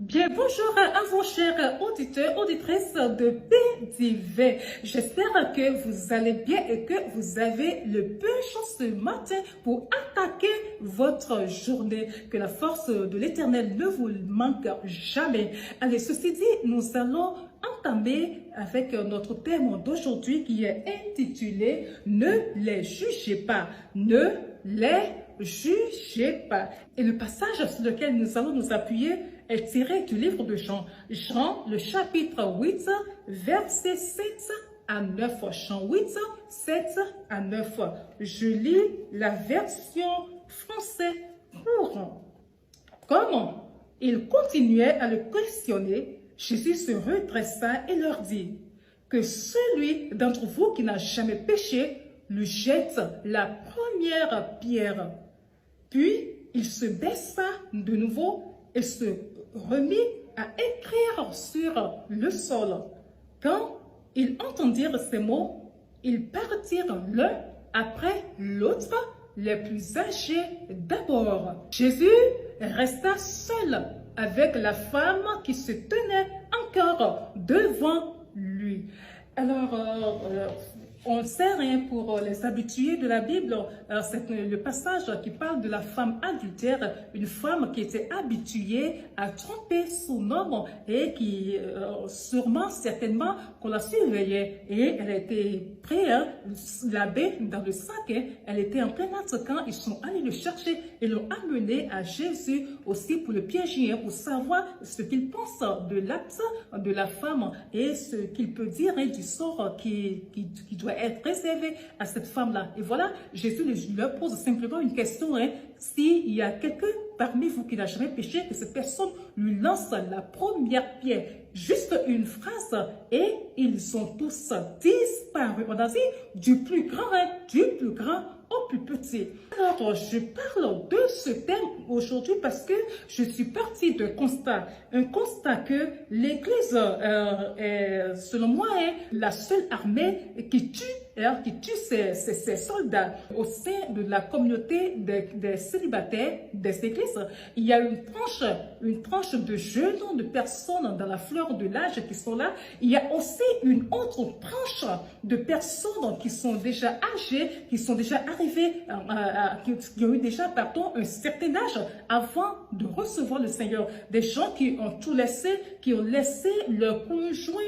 Bien, bonjour à vous, chers auditeurs, auditrices de PDV. J'espère que vous allez bien et que vous avez le punch ce matin pour attaquer votre journée. Que la force de l'Éternel ne vous manque jamais. Allez, ceci dit, nous allons entamer avec notre thème d'aujourd'hui qui est intitulé « Ne les jugez pas, ne les jugez pas ». Et le passage sur lequel nous allons nous appuyer est tiré du livre de Jean. Jean, le chapitre 8, versets 7 à 9. Jean 8, 7 à 9. Je lis la version française courante. Comme il continuait à le questionner, Jésus se redressa et leur dit que celui d'entre vous qui n'a jamais péché lui jette la première pierre. Puis il se baissa de nouveau et se remit à écrire sur le sol. Quand ils entendirent ces mots, ils partirent l'un après l'autre, les plus âgés d'abord. Jésus resta seul avec la femme qui se tenait encore devant lui. Alors, on ne sait rien pour les habitués de la Bible. C'est le passage qui parle de la femme adultère, une femme qui était habituée à tromper son homme et qui, sûrement, certainement, qu'on la surveillait. Et elle était prête, la baie dans le sac. Elle était en plein acte quand ils sont allés le chercher et l'ont amené à Jésus aussi pour le piéger, pour savoir ce qu'il pense de l'acte de la femme et ce qu'il peut dire du sort qui doit être réservé à cette femme-là. Et voilà, Jésus leur pose simplement une question, s'il y a quelqu'un parmi vous qui n'a jamais péché, que cette personne lui lance la première pierre. Juste une phrase et ils ont tous disparu. On a dit du plus grand au plus petit. Alors, je parle de ce thème aujourd'hui parce que je suis partie d'un constat. Un constat que l'Église est, selon moi, est la seule armée qui tue ses soldats. Au sein de la communauté des célibataires des églises, il y a une tranche de jeunes, de personnes dans la fleur de l'âge qui sont là. Il y a aussi une autre tranche de personnes qui sont déjà âgées, qui sont déjà arrivées, qui ont eu déjà, un certain âge avant de recevoir le Seigneur. Des gens qui ont tout laissé, qui ont laissé leur conjoint,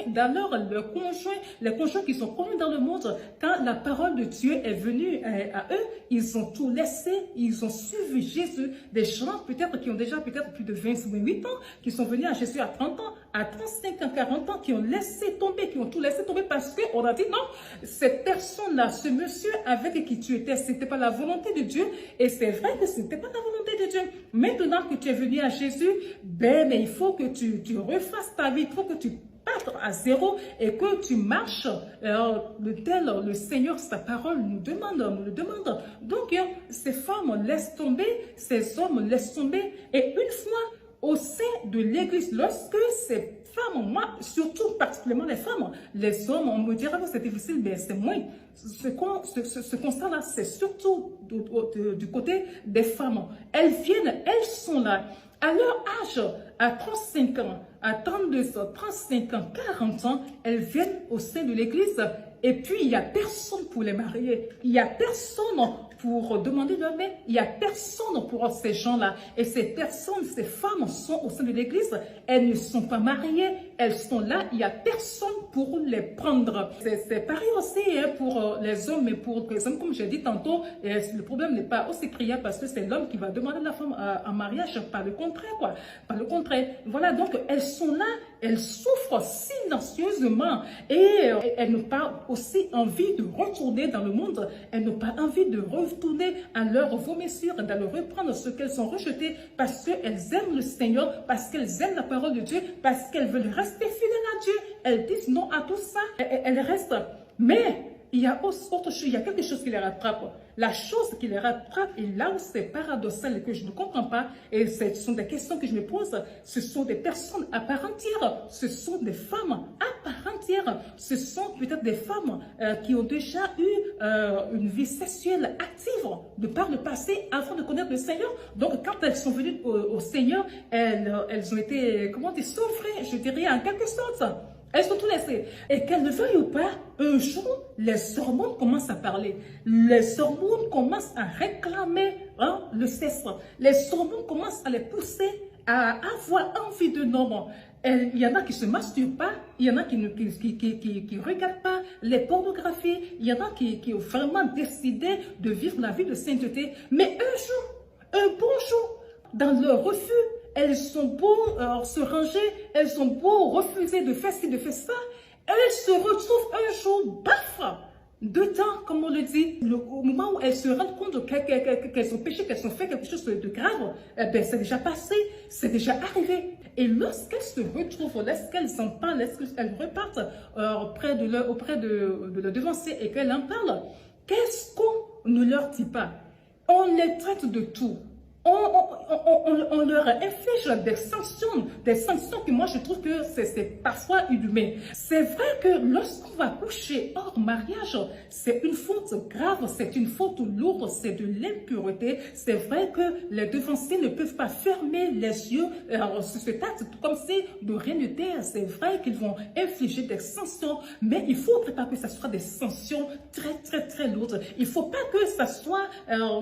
les conjoints qui sont connus dans le monde. Quand la parole de Dieu est venue à eux, ils ont tout laissé, ils ont suivi Jésus. Des gens peut-être qui ont déjà plus de 28 ans, qui sont venus à Jésus à 30 ans, à 35 ans, 40 ans, qui ont laissé tomber, qui ont tout laissé tomber parce qu'on a dit non, cette personne-là, ce monsieur avec qui tu étais, ce n'était pas la volonté de Dieu. Et c'est vrai que ce n'était pas la volonté de Dieu. Maintenant que tu es venu à Jésus, mais il faut que tu refasses ta vie, il faut que tu partes à zéro et que tu marches le Seigneur, sa parole nous le demande. Donc, ces femmes laissent tomber, ces hommes laissent tomber. Et une fois au sein de l'Église, lorsque ces femmes, moi, surtout particulièrement les femmes, les hommes, on me dira que c'est difficile, mais c'est moins. Ce constat-là, c'est surtout du côté des femmes. Elles viennent, elles sont là. À leur âge, à 35 ans, à 32 ans, 35 ans, 40 ans, elles viennent au sein de l'Église et puis il n'y a personne pour les marier. Il n'y a personne pour demander leur main. Il n'y a personne pour ces gens-là. Et ces personnes, ces femmes sont au sein de l'Église. Elles ne sont pas mariées. Elles sont là. Il n'y a personne pour les prendre. C'est pareil aussi pour les hommes. Mais pour les hommes, comme j'ai dit tantôt, le problème n'est pas aussi criant parce que c'est l'homme qui va demander la femme en mariage. Pas le contraire, quoi. Pas le contraire. Voilà, donc elles sont là. Elles souffrent silencieusement. Et elles n'ont pas aussi envie de retourner dans le monde. Elles n'ont pas envie de retourner à leur vomissure, d'aller reprendre ce qu'elles ont rejeté parce qu'elles aiment le Seigneur, parce qu'elles aiment la parole de Dieu, parce qu'elles veulent rester fidèles à Dieu. Elles disent non à tout ça. Elles restent. Mais il y a autre chose, il y a quelque chose qui les rattrape. La chose qui les rattrape, et là où c'est paradoxal et que je ne comprends pas, et ce sont des questions que je me pose, ce sont des personnes à part entière, ce sont des femmes à part entière, ce sont peut-être des femmes qui ont déjà eu une vie sexuelle active de par le passé avant de connaître le Seigneur. Donc, quand elles sont venues au Seigneur, elles ont été, comment dire, sauvées, je dirais, en quelque sorte. Elles sont tout laissées. Et qu'elles ne veuillent ou pas, un jour, les hormones commencent à parler. Les hormones commencent à réclamer le sexe. Les hormones commencent à les pousser à avoir envie de l'homme. Il y en a qui se masturbent pas, il y en a qui ne regardent pas les pornographies, il y en a qui ont vraiment décidé de vivre la vie de sainteté. Mais un jour, un bon jour, dans leur refus, elles sont beaux se ranger, elles sont beaux refuser de faire ci, de faire ça, elles se retrouvent un jour, baf, dedans, comme on le dit, au moment où elles se rendent compte qu'elles ont péché, qu'elles ont fait quelque chose de grave, eh ben, c'est déjà passé, c'est déjà arrivé. Et lorsqu'elles se retrouvent, lorsqu'elles en parlent, lorsqu'elles repartent auprès de leur devancier et qu'elles en parlent, qu'est-ce qu'on ne leur dit pas? On les traite de tout. On leur inflige des sanctions que moi je trouve que c'est parfois inhumain. C'est vrai que lorsqu'on va coucher hors mariage, c'est une faute grave, c'est une faute lourde, c'est de l'impureté. C'est vrai que les devanciers ne peuvent pas fermer les yeux sur cet acte comme si de rien n'était. C'est vrai qu'ils vont infliger des sanctions, mais il ne faudrait pas que ce soit des sanctions très lourdes. Il ne faut pas que ce soit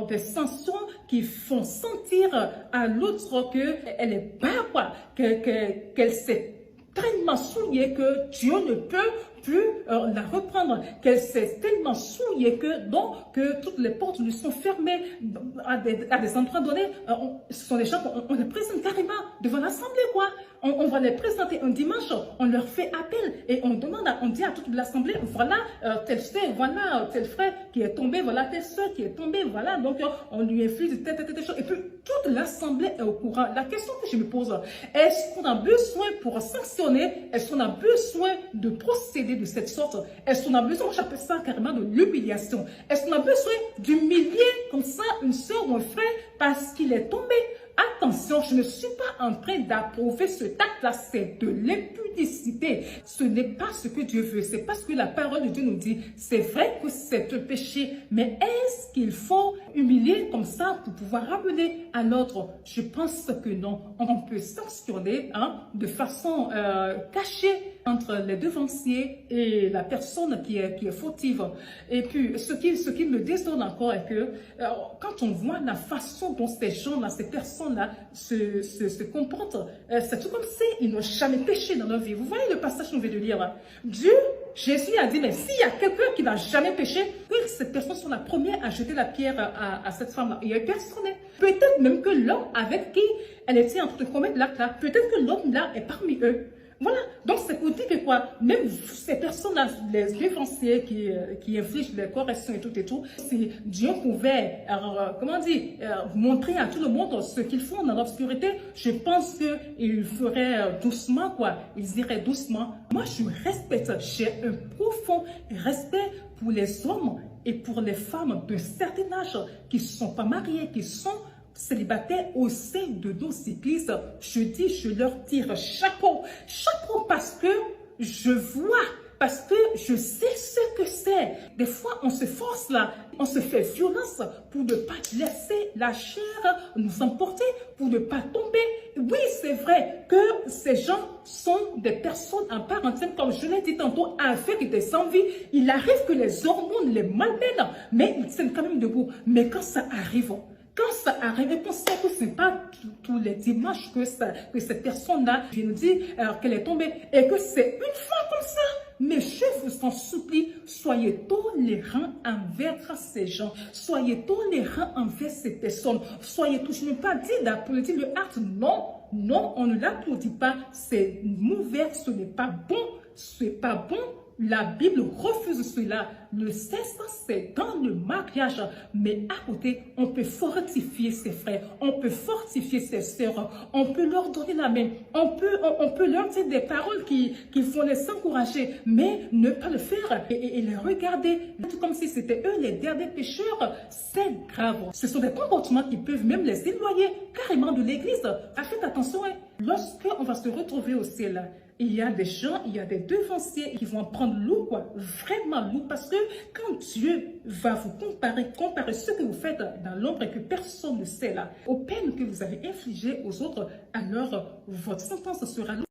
des sanctions qui font sentir à l'autre qu'elle est bas, qu'elle s'est tellement souillée que Dieu ne peut plus la reprendre, qu'elle s'est tellement souillée que toutes les portes lui sont fermées à des endroits donnés. Ce sont des gens qu'on les présente carrément devant l'assemblée, quoi. On va les présenter un dimanche, on leur fait appel et on dit à toute l'assemblée, voilà tel soeur, voilà tel frère qui est tombé, voilà telle soeur qui est tombée, voilà, donc on lui inflige telle chose. Et puis toute l'assemblée est au courant. La question que je me pose, est-ce qu'on a besoin pour sanctionner, est-ce qu'on a besoin de procéder de cette sorte? Est-ce qu'on a besoin, j'appelle ça carrément de l'humiliation, est-ce qu'on a besoin d'humilier comme ça une soeur ou un frère parce qu'il est tombé? Attention, je ne suis pas en train d'approuver ce acte-là, c'est de l'impudicité. Ce n'est pas ce que Dieu veut, c'est pas ce que la parole de Dieu nous dit. C'est vrai que c'est un péché, mais est-ce qu'il faut humilier comme ça pour pouvoir ramener à l'autre? Je pense que non. On peut sanctionner de façon cachée entre les devanciers et la personne qui est fautive. Et puis, ce qui me désole encore est que quand on voit la façon dont ces gens-là, ces personnes-là se comportent, c'est tout comme s'ils n'ont jamais péché dans leur vie. Vous voyez le passage qu'on vient de lire là? Jésus a dit, mais s'il y a quelqu'un qui n'a jamais péché, que cette personne soit la première à jeter la pierre à cette femme-là. Il y a personne. Peut-être même que l'homme avec qui elle était en train de commettre l'acte-là, peut-être que l'homme-là est parmi eux. Voilà, donc c'est pour dire que quoi, même ces personnes-là, les devanciers qui infligent les corrections et tout, si Dieu pouvait, montrer à tout le monde ce qu'ils font dans l'obscurité, je pense qu'ils feraient doucement, quoi, ils iraient doucement. Moi, je respecte, j'ai un profond respect pour les hommes et pour les femmes d'un certain âge qui ne sont pas mariés, qui sont célibataires au sein de nos églises. Je leur tire chapeau parce que je vois, parce que je sais ce que c'est. Des fois, on se force là, on se fait violence pour ne pas laisser la chair nous emporter, pour ne pas tomber. Oui, c'est vrai que ces gens sont des personnes en part entière, comme je l'ai dit tantôt, avec des envies. Il arrive que les hormones les malmènent, mais ils tiennent quand même debout. Mais quand ça arrive, et qu'on sait que ce n'est pas tous les dimanches que cette personne-là vient nous dire qu'elle est tombée et que c'est une fois comme ça. Mais je vous en supplie, soyez tolérants envers ces gens, soyez tolérants envers ces personnes, soyez tous, je ne veux pas dire d'applaudir le acte, non, on ne l'applaudit pas, c'est mauvais, ce n'est pas bon, c'est pas bon. La Bible refuse cela. Le sexe, c'est dans le mariage. Mais à côté, on peut fortifier ses frères. On peut fortifier ses sœurs. On peut leur donner la main. On peut leur dire des paroles qui vont les encourager. Mais ne pas le faire et les regarder comme si c'était eux les derniers pécheurs. C'est grave. Ce sont des comportements qui peuvent même les éloigner carrément de l'église. Faites attention. Lorsqu'on va se retrouver au ciel, il y a des gens, il y a des devanciers qui vont en prendre lourd, quoi, vraiment lourd, parce que quand Dieu va vous comparer ce que vous faites dans l'ombre et que personne ne sait là, aux peines que vous avez infligées aux autres, alors votre sentence sera lourde.